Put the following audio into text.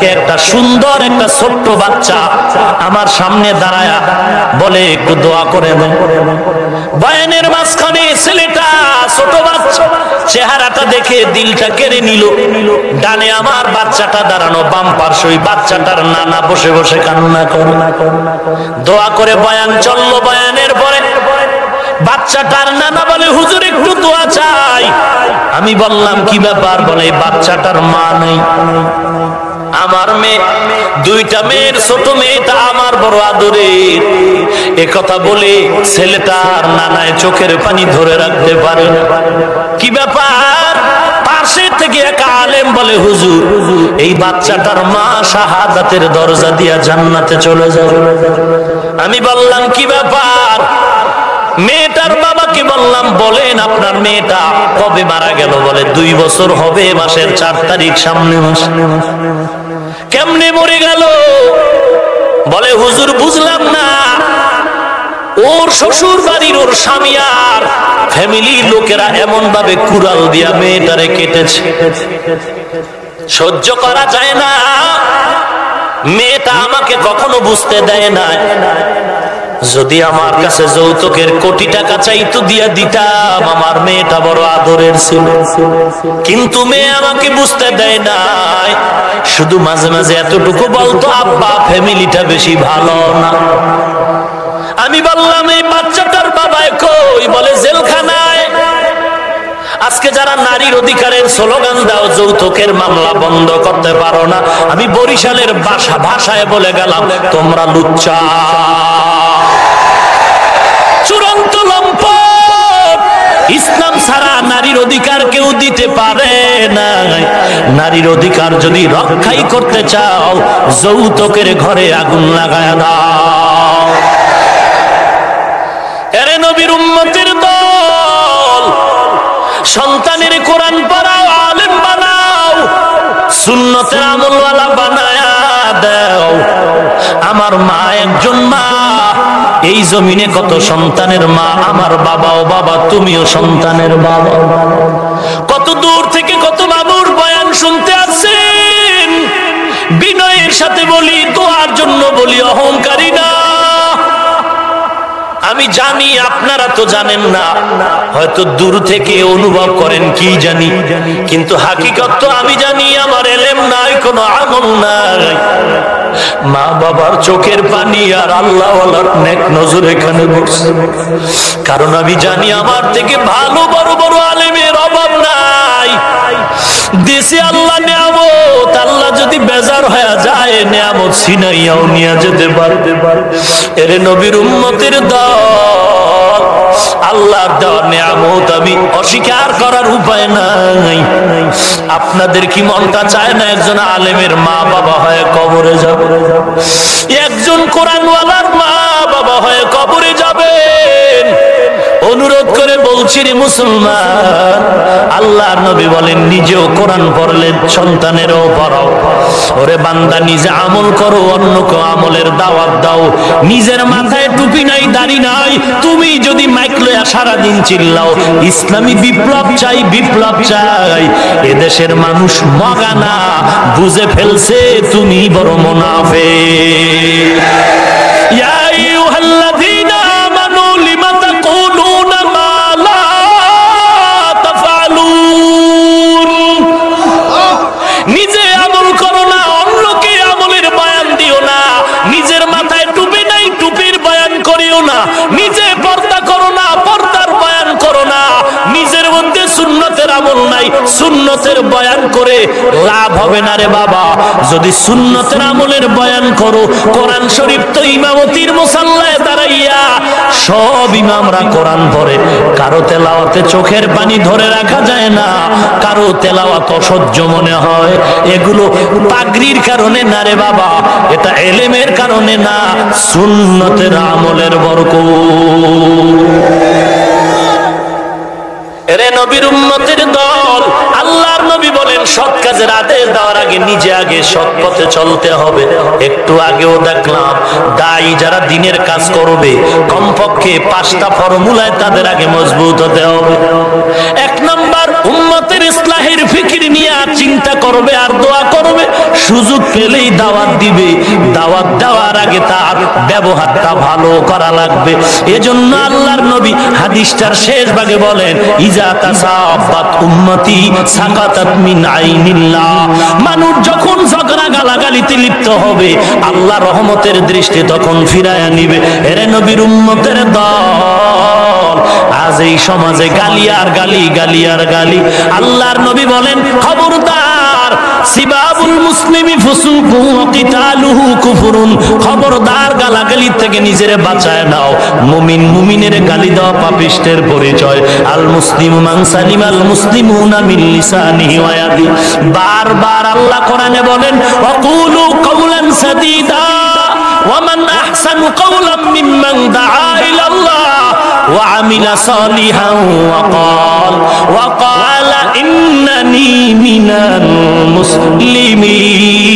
হকে একটা সুন্দর একটা ছোট্ট বাচ্চা আমার সামনে দাঁড়ায়া বলে একটু দোয়া করে দেন। বয়ানের মাঝখানে ছেলেটা ছোট বাচ্চা, চেহারাটা দেখে দিলটা কেড়ে নিল। ডানে আমার বাচ্চাটা দাঁড়ানো, বাম পার্শ্বে ওই বাচ্চাটার নানা বসে বসে কান্না করে। দোয়া করে বয়ান চললো। বয়ানের পরে বাচ্চাটার নানা বলে হুজুর একটু দোয়া চাই। আমি বললাম কি ব্যাপার? বলে বাচ্চাটার মা নেই। আমার মেয়ে, দুইটা মেয়ের ছোট মেয়েটা আমার বড় আদরের। একথা বলে ছেলেটার নানায় চোখের পানি ধরে রাখতে পারে না। কি ব্যাপার? পাশে থেকে এক আলেম বলে হুজুর এই বাচ্চাটার মা শাহাদাতের দরজা দিয়া জান্নাতে চলে যাবে। আমি বললাম কি ব্যাপার? মেয়েটার বাবাকে বললাম বলেন আপনার মেয়েটা কবে মারা গেল? বলে 2 বছর হবে, মাসের 4 তারিখ, সামনে মাস। কেমনে মরে গেল? বলে হুজুর বুঝলাম না, ওর শ্বশুর বাড়ির ওর স্বামী আর ফ্যামিলির লোকেরা এমন ভাবে কুড়াল দিয়া মেয়েটারে কেটেছে, সহ্য করা যায় না। মেয়েটা আমাকে কখনো বুঝতে দেয় না। যদি আমার কাছে যৌতুকের কোটি টাকা চাইতো দিয়া দিতাম, আমার মেয়েটা বড় আদরের ছিল। কিন্তু মেয়ে আমাকে বুঝতে দেয় না, শুধু মাঝে মাঝে এতটুকু বলতো আব্বা ফ্যামিলিটা বেশি ভালো না। আমি বললাম এই বাচ্চাটার বাবা কই? বলে জেলখানায়। আজকে যারা নারীর অধিকারের স্লোগান দাও, যৌতুকের মামলা বন্ধ করতে পারো না, আমি বরিশালের ভাষায় বলে গেলাম তোমরা লুচ্চা, চূড়ান্ত লম্পট। ইসলাম ছাড়া নারীর অধিকার কেউ দিতে পারে না। নারীর অধিকার যদি রক্ষাই করতে চাও, যৌতুকের ঘরে আগুন লাগায় দাও। এরে নবীর উম্মতের দল, সন্তানের কোরআন পড়াও, আলেম বানাও, সুন্নতের আমলওয়ালা বানায়া দাও। আমার মা একজন মা, এই জমিনে কত সন্তানের মা। আমার বাবাও বাবা, তুমিও সন্তানের বাবা। কত দূর থেকে কত বাবুর বয়ান শুনতে আসছেন। বিনয়ের সাথে বলি, দোয়ার জন্য বলি, অহংকারী না। আমি জানি আপনারা তো জানেন না, হয়তো দূর থেকে অনুভব করেন কি জানি, কিন্তু হাকিকত তো আমি জানি। আমার এলেম নাই, কোনো আমল নাই, মা বাবার চোখের পানি আর আল্লাহওয়ালার নেক নজর এখানে বসে। কারণ আমি জানি আমার থেকে ভালো বড় বড় আলেমের অভাব নাই। দেশে আল্লাহ নিয়ামত, আল্লাহ যদি বেজার হয়ে যায় নিয়ামত ছিনাইয়াও নিয়ে যেতে পারতে পারে। এরে নবীর উম্মতের দল, আল্লাহর দেওয়া নিয়ামত আমি অস্বীকার করার উপায় নাই। আপনাদের কি মনটা চায় না একজন আলেমের মা বাবা হয়ে কবরে যাবে? একজন কোরআনওয়ালার মা বাবা হয়ে কবরে যাবেন? অনুরোধ করে বলছি রে মুসলমান, আল্লাহর নবী বলেন নিজেও কোরআন পড়লেন, সন্তানেরও পড়াও। ওরে বান্দা, নিজে আমল করো, অন্যকে আমলের দাওয়াত দাও। নিজের মাথায় টুপি নাই, দাড়ি নাই, তুমি যদি মাইক লইয়া সারাদিন চিল্লাও ইসলামী বিপ্লব চাই, বিপ্লব চাই, এদেশের মানুষ মগানা বুঝে ফেলছে তুমি বড় মুনাফিক। ইয়া আইয়ুহাল্লাযীনা আমানু লিমা তাকুলুনা মা লা তাফআলুন। নিজে আমল করো না, অন্যকে আমলের বয়ান দিও না। নিজের মাথায় টুপি নাই, টুপির বয়ান করিও না। নিজে পর্দা করো না, পর্দার বয়ান করো না। নিজের মধ্যে সুন্নতের আমল নাই, সুন্নতের বয়ান করে লাভ হবে না রে বাবা। যদি সুন্নতের আমলের বয়ান করো, কোরআন শরীফ তো ইমামতির মুসাল্লায় দাঁড়াইয়া সব ইমামরা কোরআন পড়ে। কারো তেলাওয়াতে চোখের পানি ধরে রাখা যায় না, কারো তেলাওয়াত অসহ্য মনে হয়। এগুলো পাগড়ির কারণে না রে বাবা, এটা এলেমের কারণে না, সুন্নতের আমলের বরকত। এরে নবীর উম্মতের দল, আল্লাহর নবী বলেন সৎ কাজের আদেশ দেওয়ার আগে নিজে আগে সৎ পথে চলতে হবে। একটু আগেও দেখলাম দায়ী যারা দিনের কাজ করবে কমপক্ষে 5টা ফর্মুলায় তাদের আগে মজবুত হতে হবে। 1 নাম্বার, উম্মতের ইসলাহের ফিকির নিয়ে চিন্তা করবে আর দোয়া করবে, সুযোগ পেলেই দাওয়াত দিবে, দাওয়াত দেওয়ার আগে তার ব্যবহারটা ভালো করা লাগবে। এজন্য আল্লাহর নবী হাদিসটার শেষ ভাগে বলেন ইজা তাসাবাত উম্মতি সাকাতাত মিন আইনিল্লাহ। মানুষ যখন ঝগড়া গালাগালিতে লিপ্ত হবে আল্লাহ রহমতের দৃষ্টি তখন ফিরায়া নিবে। এরে নবীর উম্মতের দল, আজ এই সমাজে গালি আর গালি, গালি আর গালি। আল্লাহর নবী বলেন খবরদার, সিবাবুল মুসলিমি ফুসুকু ওয়া কিতালুহু কুফরুন, খবরদার গালাগালি থেকে নিজেরে বাঁচায় নাও। মুমিন মুমিনের গালি দেওয়া পাপিষ্টের পরিচয়। আল মুসলিমু মান সালিমাল মুসলিমুনা মিন লিসানিহি ওয়া ইয়াদি। বারবার আল্লাহ কোরআনে বলেন ওয়াকুলু কাওলান সাদীদা ওয়া মান আহসানু কাওলাম মিম্মান দাআ ইলাল্লাহ ওয়া আমিলা সালিহান ওয়া ক্বালা ইন্নানি মিনাল মুসলিমিন।